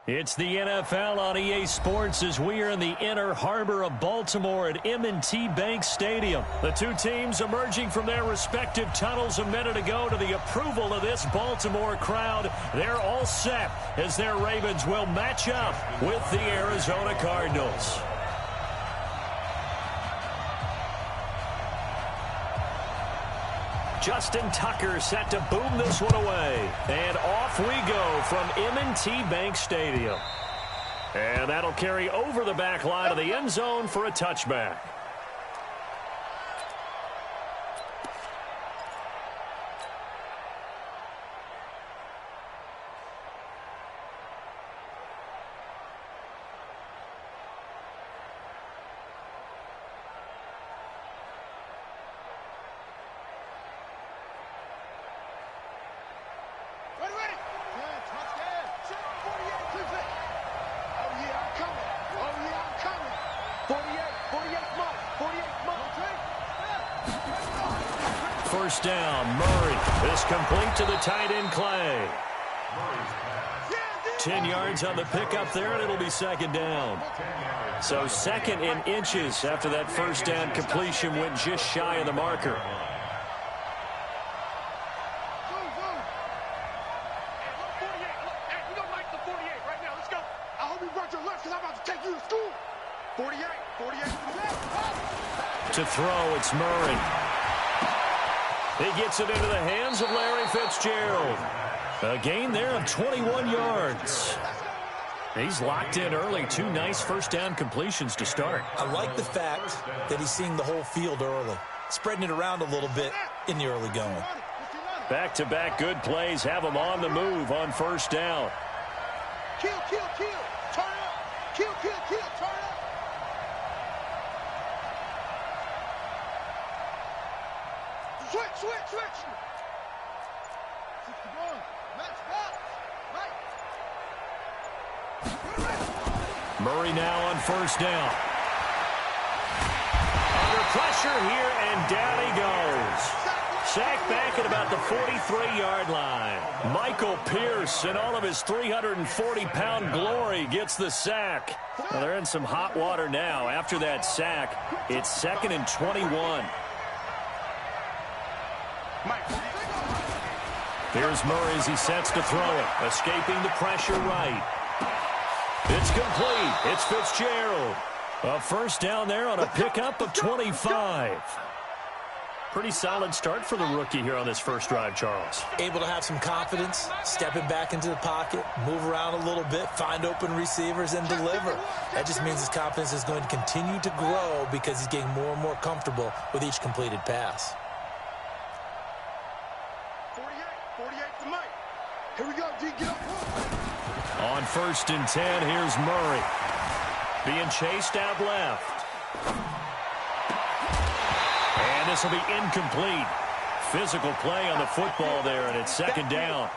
It's the NFL on EA Sports as we are in the inner harbor of Baltimore at M&T Bank Stadium. The two teams emerging from their respective tunnels a minute ago to the approval of this Baltimore crowd. They're all set as their Ravens will match up with the Arizona Cardinals. Justin Tucker set to boom this one away. And off we go from M&T Bank Stadium. And that'll carry over the back line of the end zone for a touchback. First down, Murray. This complete to the tight end, Clay. 10 yards on the pickup there, and it'll be second down. So second in inches after that first down completion went just shy of the marker. To throw, it's Murray. He gets it into the hands of Larry Fitzgerald. A gain there of 21 yards. He's locked in early. Two nice first down completions to start. I like the fact that he's seeing the whole field early, spreading it around a little bit in the early going. Back-to-back good plays have him on the move on first down. Kill, kill, kill. Turn up. Kill, kill, kill. Turn up. Switch. Murray now on first down. Under pressure here, and down he goes. Sacked back at about the 43-yard line. Michael Pierce, in all of his 340-pound glory, gets the sack. Well, they're in some hot water now. After that sack, it's second and 21. Here's Murray as he sets to throw it. Escaping the pressure right. It's complete. It's Fitzgerald. A first down there on a pickup of 25. Pretty solid start for the rookie here on this first drive, Charles. Able to have some confidence, stepping back into the pocket, move around a little bit, find open receivers, and deliver. That just means his confidence is going to continue to grow because he's getting more and more comfortable with each completed pass. 48 to Mike. Here we go, D. Get up. On first and 10, here's Murray. Being chased out left. And this will be incomplete. Physical play on the football there, and it's second down.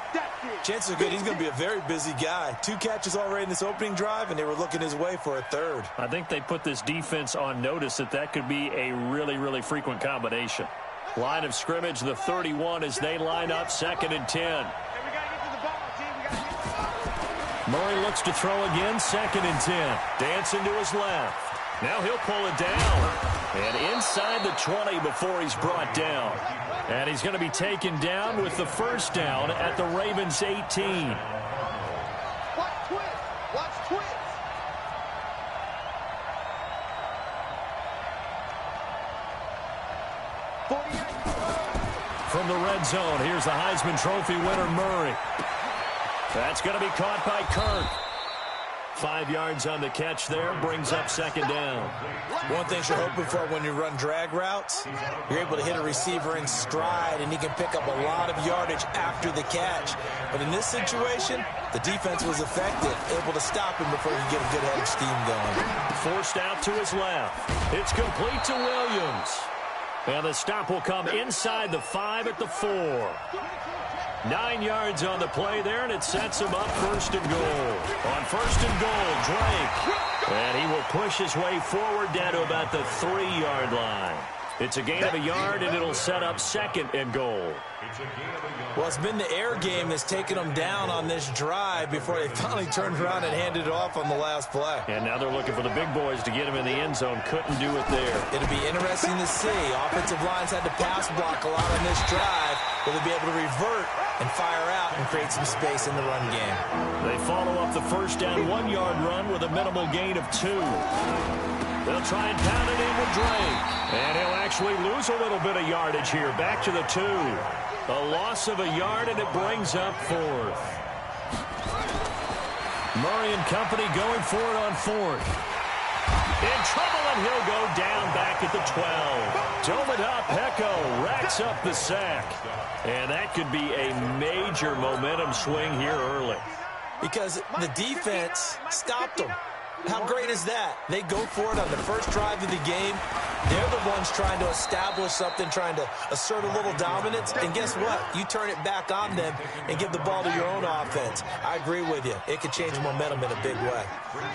Chances are good he's going to be a very busy guy. 2 catches already in this opening drive, and they were looking his way for a third. I think they put this defense on notice that could be a really, really frequent combination. Line of scrimmage, the 31, as they line up second and 10. Murray looks to throw again, second and 10. Dancing to his left. Now he'll pull it down. And inside the 20 before he's brought down. And he's going to be taken down with the first down at the Ravens' 18. Watch twist. Watch twist. From the red zone, here's the Heisman Trophy winner, Murray. That's going to be caught by Kirk. 5 yards on the catch there, brings up second down. One thing you're hoping for when you run drag routes, you're able to hit a receiver in stride, and he can pick up a lot of yardage after the catch. But in this situation, the defense was effective, able to stop him before he could get a good head of steam going. Forced out to his left. It's complete to Williams. And the stop will come inside the 5 at the 4. 9 yards on the play there, and it sets him up first and goal. On first and goal, Drake. And he will push his way forward down to about the 3-yard line. It's a gain of a yard, and it'll set up 2nd and goal. Well, it's been the air game that's taken them down on this drive before they finally turned around and handed it off on the last play. And now they're looking for the big boys to get him in the end zone. Couldn't do it there. It'll be interesting to see. Offensive lines had to pass block a lot on this drive. Will they be able to revert and fire out and create some space in the run game? They follow up the first down 1-yard run with a minimal gain of 2. They'll try and pound it in with Drake. And he'll actually lose a little bit of yardage here. Back to the 2. A loss of a yard, and it brings up 4th. Murray and company going for it on 4th. In trouble, and he'll go down back at the 12. Dome it up. Pecco racks up the sack. And that could be a major momentum swing here early. Because the defense stopped them. How great is that? They go for it on the first drive of the game. They're the ones trying to establish something, trying to assert a little dominance. And guess what? You turn it back on them and give the ball to your own offense. I agree with you. It could change momentum in a big way.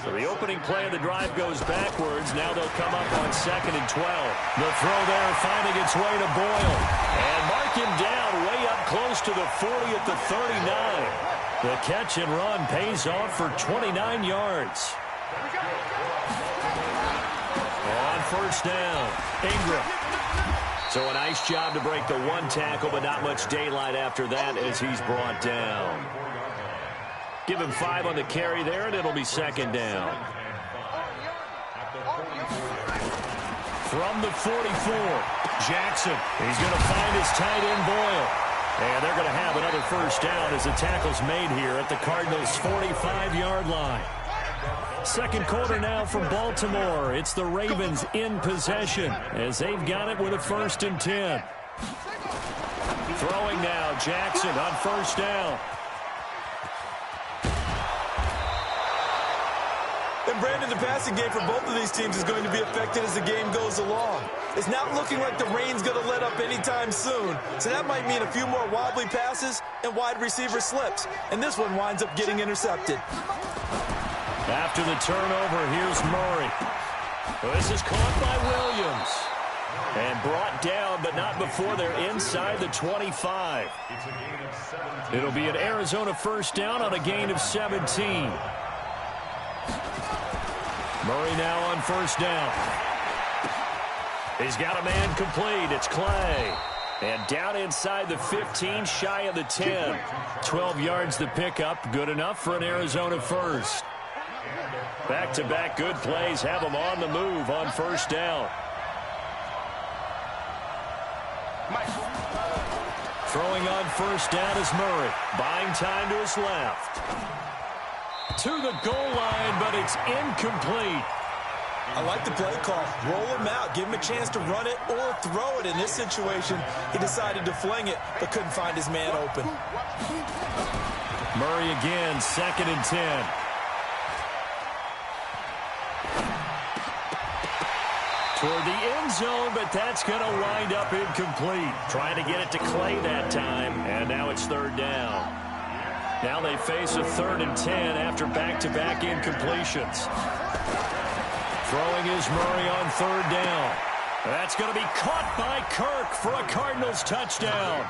So the opening play of the drive goes backwards. Now they'll come up on 2nd and 12. The throw there finding its way to Boyle. And mark him down way up close to the 40 at the 39. The catch and run pays off for 29 yards. On first down, Ingram. So a nice job to break the 1 tackle, but not much daylight after that as he's brought down. Give him 5 on the carry there, and it'll be 2nd down. From the 44, Jackson. He's going to find his tight end, Boyle. And they're going to have another first down as the tackle's made here at the Cardinals' 45-yard line. Second quarter now from Baltimore. It's the Ravens in possession as they've got it with a 1st and 10. Throwing now, Jackson on first down. And Brandon, the passing game for both of these teams is going to be affected as the game goes along. It's not looking like the rain's going to let up anytime soon. So that might mean a few more wobbly passes and wide receiver slips. And this one winds up getting intercepted. After the turnover, here's Murray. This is caught by Williams. And brought down, but not before they're inside the 25. It'll be an Arizona first down on a gain of 17. Murray now on first down. He's got a man complete. It's Clay. And down inside the 15, shy of the 10. 12 yards to pick up. Good enough for an Arizona first. Back-to-back good plays have them on the move on first down. Throwing on first down is Murray. Buying time to his left. To the goal line, but it's incomplete. I like the play call. Roll him out. Give him a chance to run it or throw it. In this situation, he decided to fling it, but couldn't find his man open. Murray again, 2nd and 10. Toward the end zone, but that's going to wind up incomplete. Trying to get it to Clay that time, and now it's 3rd down. Now they face a 3rd and 10 after back-to-back incompletions. Throwing is Murray on 3rd down. That's going to be caught by Kirk for a Cardinals touchdown.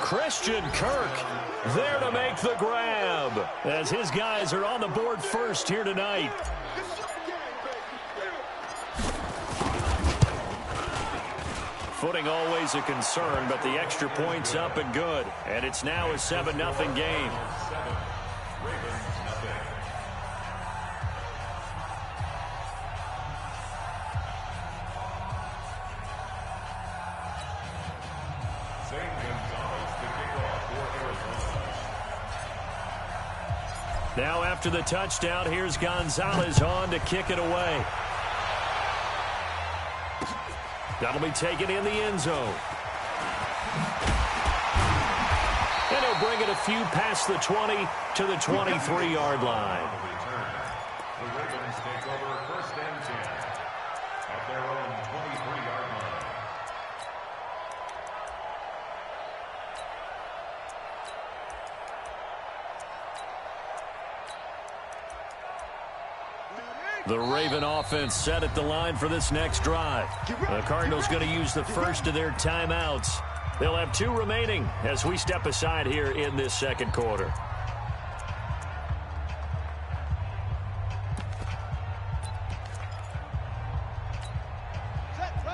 Christian Kirk there to make the grab as his guys are on the board first here tonight. Footing always a concern, but the extra point's up and good. And it's now a 7-0 game. Now after the touchdown, here's Gonzalez on to kick it away. That'll be taken in the end zone. And he'll bring it a few past the 20 to the 23-yard line. The Ravens take over 1st and 10 at their own 23-yard line. The Raven offense set at the line for this next drive. The Cardinals going to use the first of their timeouts. They'll have 2 remaining as we step aside here in this second quarter.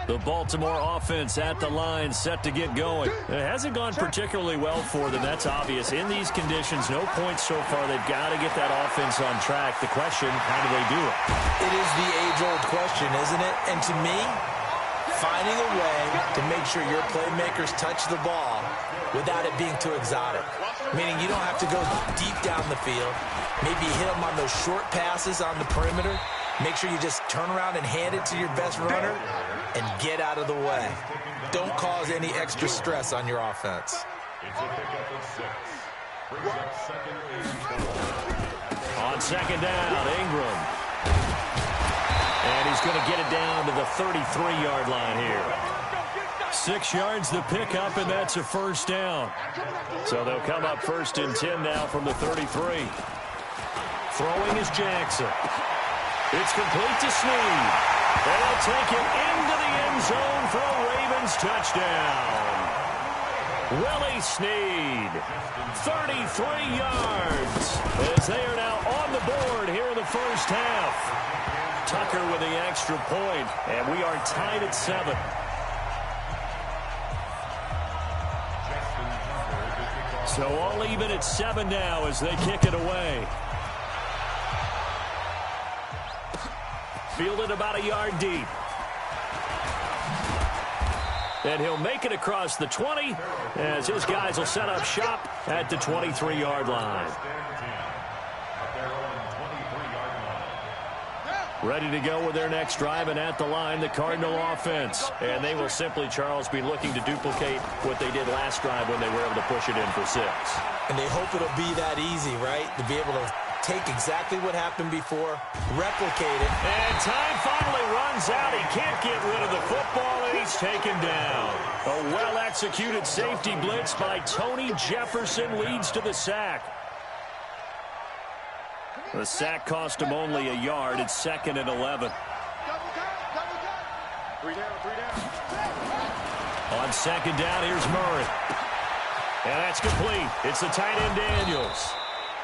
The Baltimore offense at the line, set to get going. It hasn't gone particularly well for them. That's obvious. In these conditions, no points so far. They've got to get that offense on track. The question, how do they do it? It is the age-old question, isn't it? And to me, finding a way to make sure your playmakers touch the ball without it being too exotic. Meaning you don't have to go deep down the field. Maybe hit them on those short passes on the perimeter. Make sure you just turn around and hand it to your best runner and get out of the way. Don't cause any extra stress on your offense. It's a pickup of 6. Brings up second and 4. On second down, Ingram. And he's going to get it down to the 33-yard line here. 6 yards the pickup, and that's a first down. So they'll come up first and 10 now from the 33. Throwing is Jackson. It's complete to Snead. And they'll take it into the end zone for a Ravens touchdown. Willie Snead, 33 yards, as they are now on the board here in the first half. Tucker with the extra point, and we are tied at 7. So all even at 7 now as they kick it away. Fielded about a yard deep. And he'll make it across the 20 as his guys will set up shop at the 23-yard line. Ready to go with their next drive, and at the line, the Cardinal offense. And they will simply, Charles, be looking to duplicate what they did last drive when they were able to push it in for 6. And they hope it'll be that easy, right? To be able to take exactly what happened before, replicate it. And time finally runs out. He can't get rid of the football, and he's taken down. A well-executed safety blitz by Tony Jefferson leads to the sack. The sack cost him only a yard. It's second and 11. 3 down, 3 down. On second down, here's Murray. And that's complete. It's the tight end Daniels.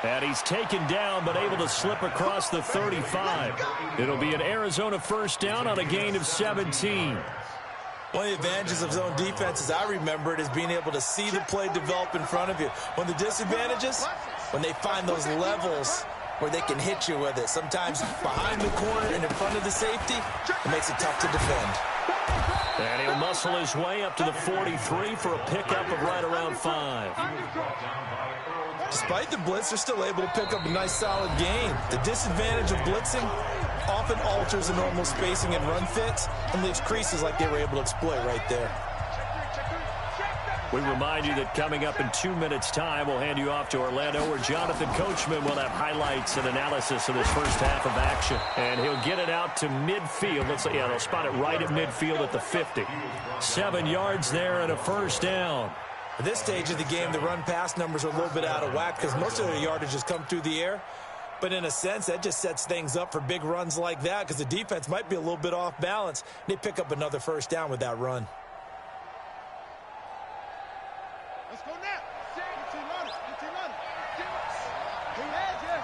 And he's taken down, but able to slip across the 35. It'll be an Arizona first down on a gain of 17. One of the advantages of zone defense, as I remember it, is being able to see the play develop in front of you. One of the disadvantages, when they find those levels where they can hit you with it. Sometimes behind the corner and in front of the safety, it makes it tough to defend. And he'll muscle his way up to the 43 for a pickup of right around 5. Despite the blitz, they're still able to pick up a nice solid gain. The disadvantage of blitzing often alters the normal spacing and run fits and leaves creases like they were able to exploit right there. We remind you that coming up in 2 minutes' time, we'll hand you off to Orlando, where Jonathan Coachman will have highlights and analysis of this first half of action. And he'll get it out to midfield. They'll spot it right at midfield at the 50. 7 yards there and a first down. At this stage of the game, the run-pass numbers are a little bit out of whack because most of their yardage has come through the air. But in a sense, that just sets things up for big runs like that because the defense might be a little bit off balance. They pick up another first down with that run. Let's go now. He has you.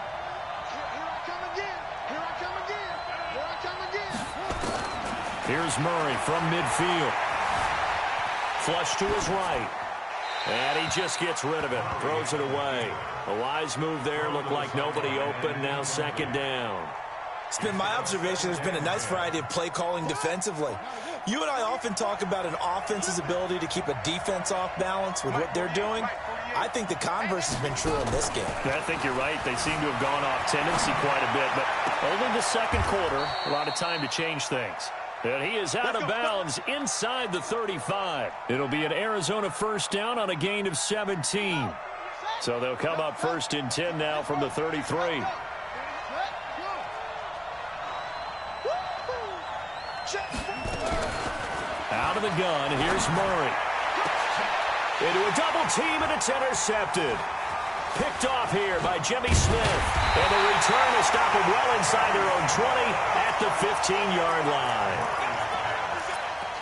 Here I come again. Here I come again. Here I come again. Here's Murray from midfield. Flush to his right. And he just gets rid of it. Throws it away. A wise move there. Looked like nobody open. Now second down. It's been my observation there's been a nice variety of play calling defensively. You and I often talk about an offense's ability to keep a defense off balance with what they're doing. I think the converse has been true in this game. I think you're right. They seem to have gone off tendency quite a bit, but only the second quarter. A lot of time to change things. And he is out of bounds inside the 35. It'll be an Arizona first down on a gain of 17. So they'll come up first and 10 now from the 33. Out of the gun, here's Murray. Into a double team, and it's intercepted. Picked off here by Jimmy Smith. And the return is stopped well inside their own 20 at the 15-yard line.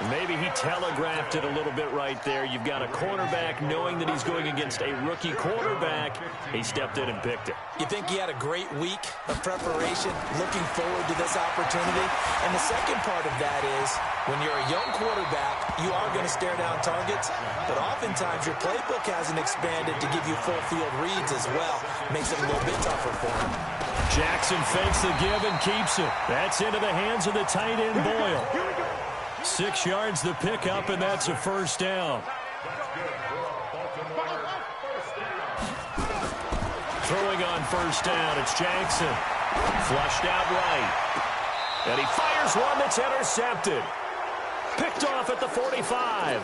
Maybe he telegraphed it a little bit right there. You've got a cornerback knowing that he's going against a rookie quarterback. He stepped in and picked it. You think he had a great week of preparation, looking forward to this opportunity? And the second part of that is, when you're a young quarterback, you are going to stare down targets, but oftentimes your playbook hasn't expanded to give you full field reads as well. Makes it a little bit tougher for him. Jackson fakes the give and keeps it. That's into the hands of the tight end, Boyle. 6 yards the pickup, and that's a first down. Throwing on first down, it's Jackson. Flushed out right. And he fires one that's intercepted. Picked off at the 45.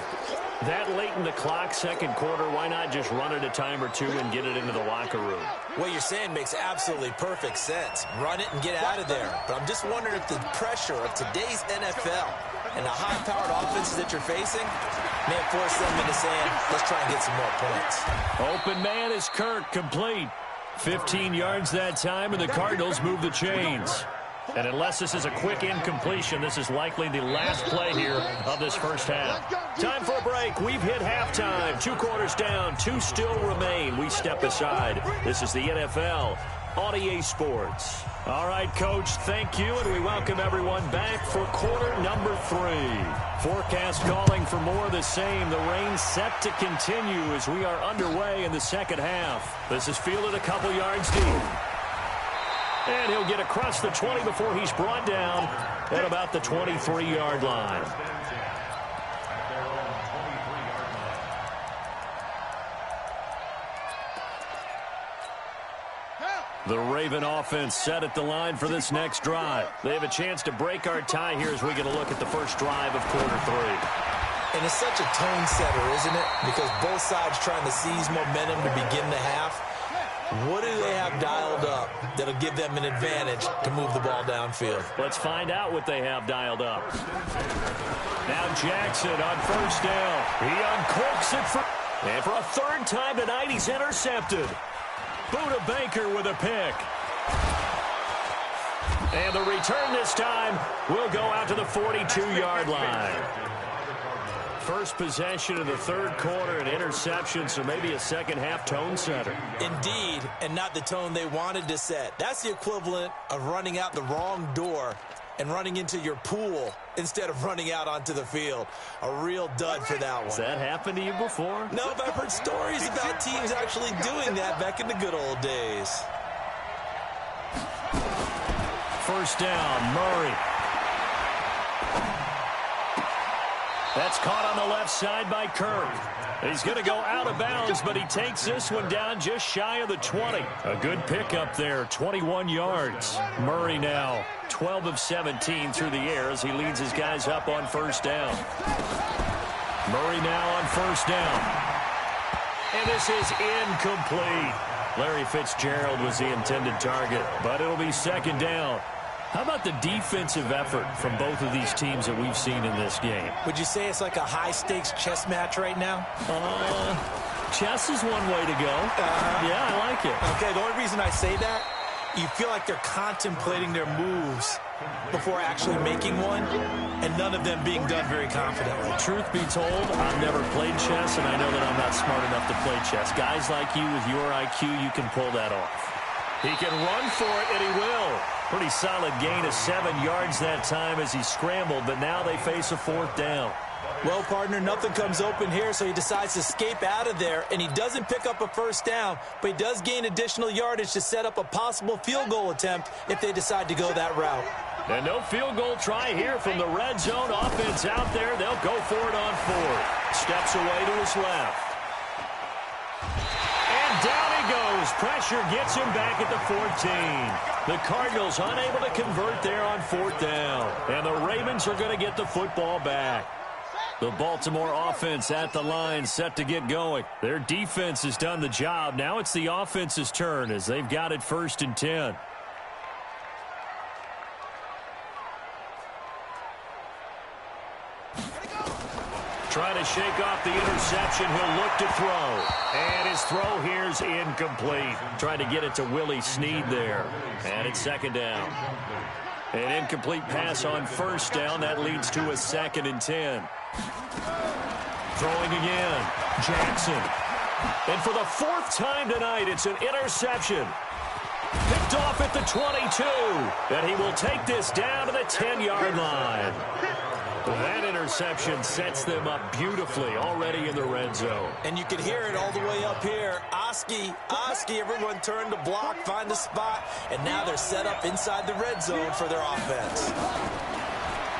That late in the clock, second quarter, why not just run it a time or two and get it into the locker room? What you're saying makes absolutely perfect sense. Run it and get out of there. But I'm just wondering if the pressure of today's NFL and the high-powered offenses that you're facing may have forced them into saying, let's try and get some more points. Open man is Kirk, complete. 15 yards that time, and the Cardinals move the chains. And unless this is a quick incompletion, this is likely the last play here of this first half. Time for a break. We've hit halftime. 2 quarters down, 2 still remain. We step aside. This is the NFL on EA Sports. All right, Coach, thank you, and we welcome everyone back for quarter number 3. Forecast calling for more of the same. The rain set to continue as we are underway in the second half. This is fielded a couple yards deep. And he'll get across the 20 before he's brought down at about the 23-yard line. The Raven offense set at the line for this next drive. They have a chance to break our tie here as we get a look at the first drive of quarter 3. And it's such a tone setter, isn't it? Because both sides trying to seize momentum to begin the half. What do they have dialed up that'll give them an advantage to move the ball downfield? Let's find out what they have dialed up. Now Jackson on first down. He uncorks it and for a third time tonight, he's intercepted. Buda Baker with a pick. And the return this time will go out to the 42-yard line. First possession of the third quarter, an interception, so maybe a second-half tone setter. Indeed, and not the tone they wanted to set. That's the equivalent of running out the wrong door and running into your pool instead of running out onto the field. A real dud for that one. Has that happened to you before? No, but I've heard stories about teams actually doing that back in the good old days. First down, Murray. That's caught on the left side by Kirk. He's going to go out of bounds, but he takes this one down just shy of the 20. A good pickup there, 21 yards. Murray now 12 of 17 through the air as he leads his guys up on first down. Murray now on first down. And this is incomplete. Larry Fitzgerald was the intended target, but it'll be second down. How about the defensive effort from both of these teams that we've seen in this game? Would you say it's like a high-stakes chess match right now? Chess is one way to go. Yeah, I like it. Okay, the only reason I say that, you feel like they're contemplating their moves before actually making one, and none of them being done very confidently. Truth be told, I've never played chess, and I know that I'm not smart enough to play chess. Guys like you with your IQ, you can pull that off. He can run for it, and he will. Pretty solid gain of 7 yards that time as he scrambled, but now they face a fourth down. Well, partner, nothing comes open here, so he decides to escape out of there, and he doesn't pick up a first down, but he does gain additional yardage to set up a possible field goal attempt if they decide to go that route. And no field goal try here from the red zone. Offense out there. They'll go for it on fourth. Steps away to his left. And down he goes. Pressure gets him back at the 14. The Cardinals unable to convert there on fourth down. And the Ravens are going to get the football back. The Baltimore offense at the line set to get going. Their defense has done the job. Now it's the offense's turn as they've got it 1st and 10. trying to shake off the interception. He'll look to throw. And his throw here's incomplete. Trying to get it to Willie Snead there. And it's second down. An incomplete pass on first down. That leads to a 2nd and 10. Throwing again. Jackson. And for the 4th time tonight, it's an interception. Picked off at the 22. And he will take this down to the 10-yard line. That interception sets them up beautifully already in the red zone. And you can hear it all the way up here. Oski, everyone turned to block, find a spot, and now they're set up inside the red zone for their offense.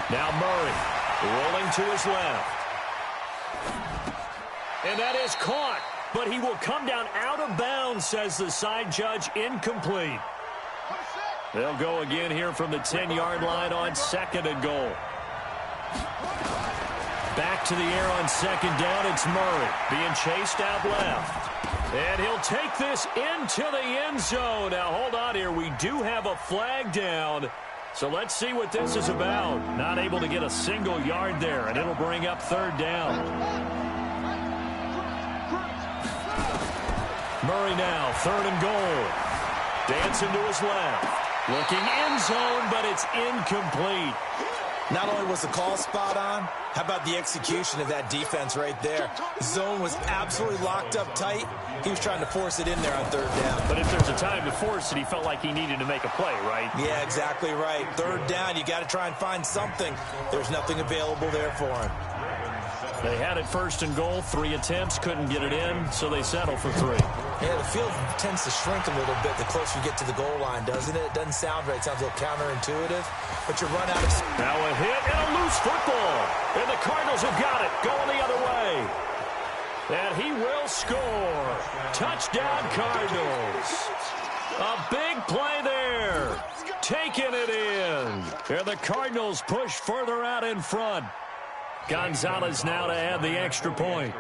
Now Murray rolling to his left. And that is caught, but he will come down out of bounds, says the side judge, incomplete. They'll go again here from the 10-yard line on 2nd and goal. Back to the air on 2nd down. It's Murray being chased out left. And he'll take this into the end zone. Now, hold on here. We do have a flag down. So let's see what this is about. Not able to get a single yard there, and it'll bring up 3rd down. Murray now, 3rd and goal. Dancing to his left. Looking end zone, but it's incomplete. Not only was the call spot on, how about the execution of that defense right there? The zone was absolutely locked up tight. He was trying to force it in there on 3rd down. But if there's a time to force it, he felt like he needed to make a play, right? Yeah, exactly right. 3rd down, you got to try and find something. There's nothing available there for him. They had it 1st and goal, 3 attempts, couldn't get it in, so they settle for 3. Yeah, the field tends to shrink a little bit the closer you get to the goal line, doesn't it? It doesn't sound right. It sounds a little counterintuitive, but you run out of... Now a hit and a loose football, and the Cardinals have got it, going the other way. And he will score. Touchdown, Cardinals. A big play there. Taking it in. And the Cardinals push further out in front. Gonzalez now to add the extra point.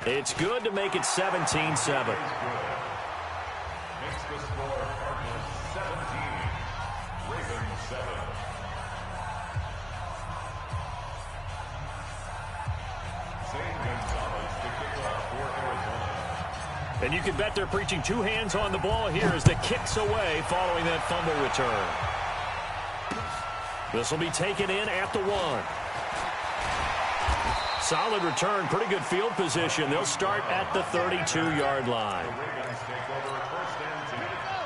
It's good to make it 17-7. And you can bet they're preaching 2 hands on the ball here as the kick's away following that fumble return. This will be taken in at the 1. Solid return, pretty good field position. They'll start at the 32-yard line.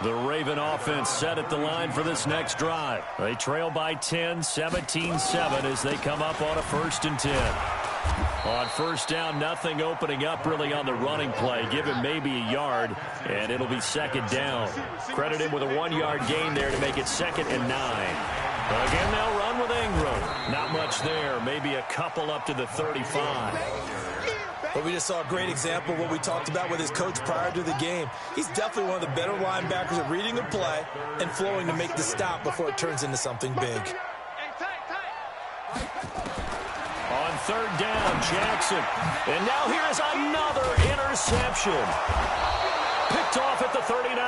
The Raven offense set at the line for this next drive. They trail by 10, 17-7 as they come up on a 1st and 10. On 1st down, nothing opening up really on the running play. Give him maybe a yard, and it'll be 2nd down. Credit him with a 1-yard gain there to make it 2nd and 9. Again, they'll run with Ingram. Not much there. Maybe a couple up to the 35. But we just saw a great example of what we talked about with his coach prior to the game. He's definitely one of the better linebackers at reading a play and flowing to make the stop before it turns into something big. On 3rd down, Jackson. And now here is another interception. Picked off at the 39.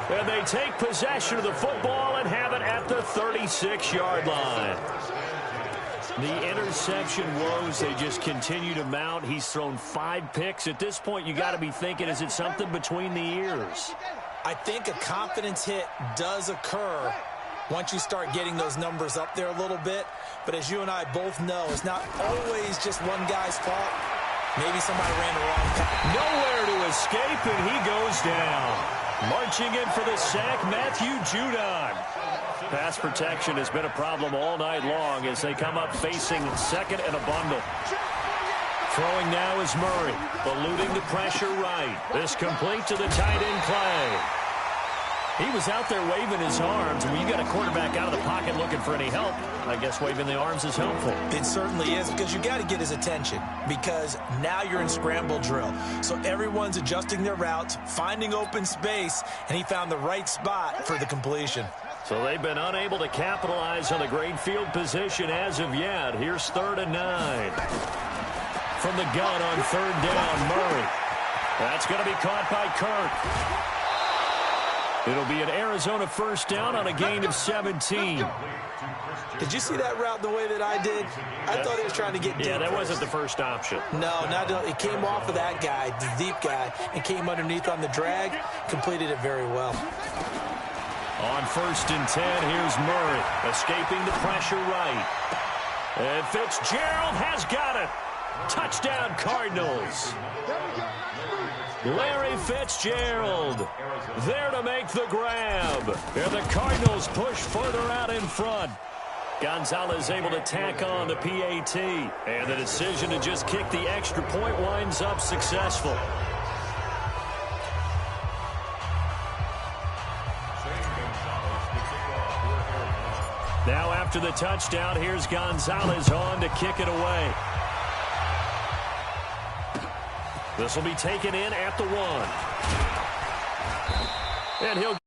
And they take possession of the football and have it at the 36-yard line. The interception woes, they just continue to mount. He's thrown 5 picks. At this point, you got to be thinking, is it something between the ears? I think a confidence hit does occur once you start getting those numbers up there a little bit. But as you and I both know, it's not always just one guy's fault. Maybe somebody ran the wrong path. Nowhere to escape, and he goes down. Marching in for the sack, Matthew Judon. Pass protection has been a problem all night long as they come up facing 2nd and a bundle. Throwing now is Murray, eluding the pressure right. This complete to the tight end Clay. He was out there waving his arms. When you got a quarterback out of the pocket looking for any help, I guess waving the arms is helpful. It certainly is, because you got to get his attention, because now you're in scramble drill. So everyone's adjusting their routes, finding open space, and he found the right spot for the completion. So they've been unable to capitalize on the great field position as of yet. Here's 3rd and 9. From the gun on 3rd down, Murray. That's going to be caught by Kirk. It'll be an Arizona first down on a gain of 17. Did you see that route the way that I did? I thought he was trying to get deep. Yeah, that wasn't the first option. No, it came off of that guy, the deep guy, and came underneath on the drag. Completed it very well. On 1st and 10, here's Murray, escaping the pressure right. And Fitzgerald has got it. Touchdown, Cardinals. Larry Fitzgerald there to make the grab. And the Cardinals push further out in front. Gonzalez able to tack on the PAT. And the decision to just kick the extra point winds up successful. Now after the touchdown, here's Gonzalez on to kick it away. This will be taken in at the 1. And he'll